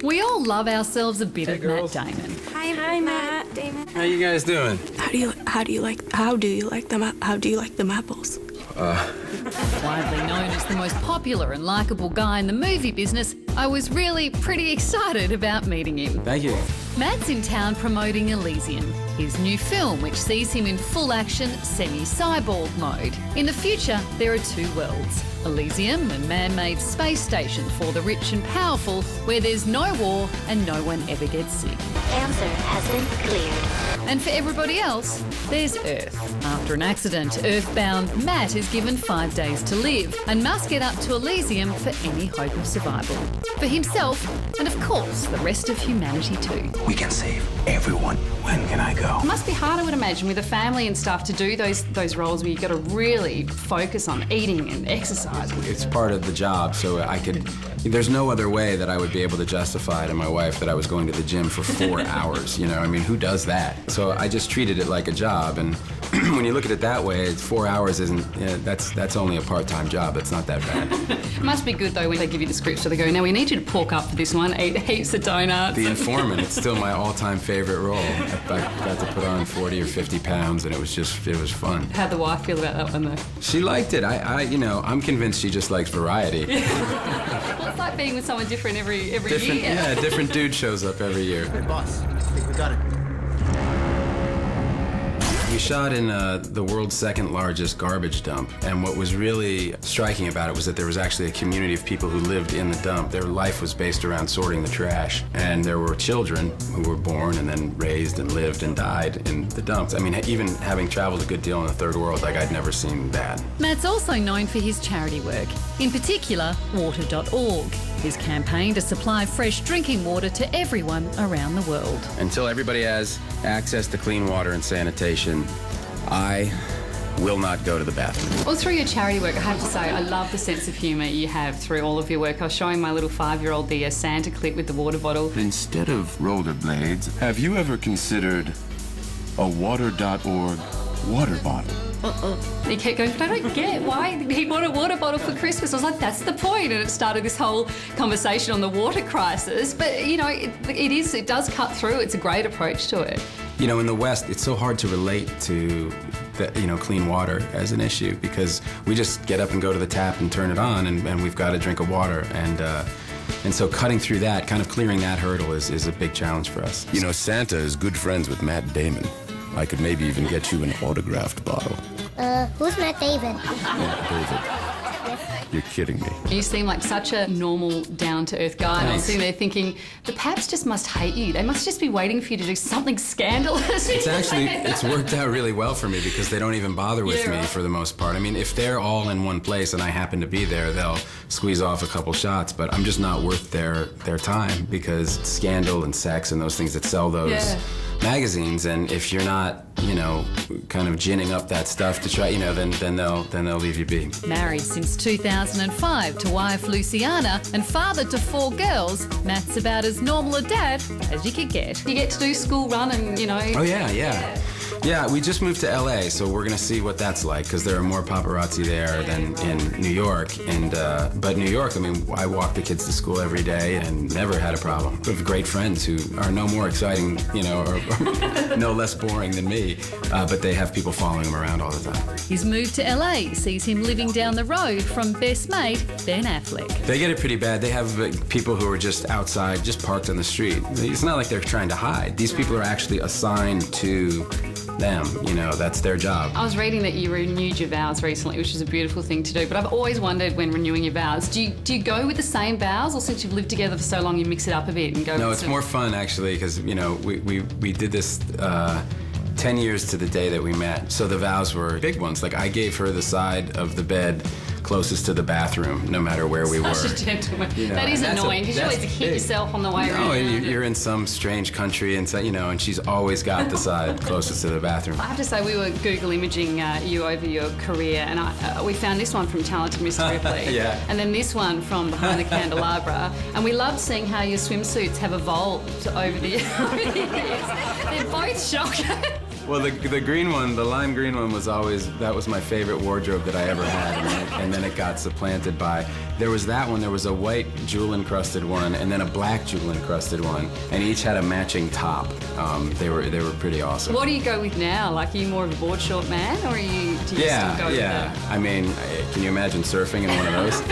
We all love ourselves a bit of girls. Matt Damon. Hi, Matt. Damon. How you guys doing? How do you like them apples? Widely known as the most popular and likeable guy in the movie business, I was really pretty excited about meeting him. Thank you. Matt's in town promoting Elysium, his new film which sees him in full action, semi-cyborg mode. In the future, there are two worlds. Elysium, a man-made space station for the rich and powerful, where there's no war and no one ever gets sick. Answer has been cleared. And for everybody else, there's Earth. After an accident, Earthbound Matt is given 5 days to live and must get up to Elysium for any hope of survival. For himself, and of course, the rest of humanity too. We can save everyone. When can I go? It must be hard, I would imagine, with a family and stuff to do those roles where you've got to really focus on eating and exercise. It's part of the job, so there's no other way that I would be able to justify to my wife that I was going to the gym for 4 hours, you know? I mean, who does that? So I just treated it like a job, and when you look at it that way, 4 hours isn't, that's only a part-time job. It's not that bad. It must be good, though, when they give you the scripts, so they go, now we need you to pork up for this one, eat heaps of donuts. The Informant, it's still my all-time favorite role. I got to put on 40 or 50 pounds, and it was fun. How'd the wife feel about that one, though? She liked it. I'm convinced she just likes variety. Well, it's like being with someone different every year. Yeah, a different dude shows up every year. Hey, boss. I think we got it. We shot in the world's second largest garbage dump, and what was really striking about it was that there was actually a community of people who lived in the dump. Their life was based around sorting the trash, and there were children who were born and then raised and lived and died in the dumps. I mean, even having traveled a good deal in the third world, I'd never seen that. Matt's also known for his charity work, in particular, water.org, his campaign to supply fresh drinking water to everyone around the world. Until everybody has access to clean water and sanitation, I will not go to the bathroom. Well, through your charity work, I have to say, I love the sense of humour you have through all of your work. I was showing my little 5-year-old the Santa clip with the water bottle. Instead of rollerblades, have you ever considered a water.org water bottle? He kept going, but I don't get why he bought a water bottle for Christmas. I was like, that's the point. And it started this whole conversation on the water crisis. But, it does cut through. It's a great approach to it. You know, in the West, it's so hard to relate to clean water as an issue because we just get up and go to the tap and turn it on and we've got a drink of water. And so cutting through that, kind of clearing that hurdle is a big challenge for us. You know, Santa is good friends with Matt Damon. I could maybe even get you an autographed bottle. Who's Matt Damon? Yeah, David. You're kidding me. You seem like such a normal, down-to-earth guy. And I was sitting there thinking, the Paps just must hate you. They must just be waiting for you to do something scandalous. It's worked out really well for me because they don't even bother with me for the most part. I mean, if they're all in one place and I happen to be there, they'll squeeze off a couple shots, but I'm just not worth their time because scandal and sex and those things that sell those magazines, and if you're not, kind of ginning up that stuff to try, then they'll leave you be. Married since 2005 to wife Luciana and father to 4 girls, Matt's about as normal a dad as you could get. You get to do school run and, Oh, yeah. Yeah, we just moved to LA, so we're gonna see what that's like, because there are more paparazzi there than in New York. But New York, I mean, I walk the kids to school every day and never had a problem. We have great friends who are no more exciting, or no less boring than me, but they have people following them around all the time. His move to LA sees him living down the road from best mate Ben Affleck. They get it pretty bad. They have people who are just outside, just parked on the street. It's not like they're trying to hide. These people are actually assigned to them, that's their job. I was reading that you renewed your vows recently, which is a beautiful thing to do, but I've always wondered when renewing your vows, do you go with the same vows, or since you've lived together for so long you mix it up a bit and go No, with it's more fun actually, because we did this 10 years to the day that we met, so the vows were big ones. Like I gave her the side of the bed closest to the bathroom, no matter where we were. Such a gentleman. That is annoying, because you always hit yourself on the way around. No, you're in some strange country, and and she's always got the side closest to the bathroom. I have to say, we were Google imaging you over your career, and we found this one from Talented Mr. Ripley, and then this one from Behind the Candelabra, and we loved seeing how your swimsuits have evolved over the years. They're both shocking. Well, the green one, the lime green one was that was my favorite wardrobe that I ever had, and then it got supplanted by, there was that one, there was a white jewel-encrusted one, and then a black jewel-encrusted one, and each had a matching top. They were pretty awesome. What do you go with now? Like, are you more of a board short man, or do you still go with I mean, can you imagine surfing in one of those?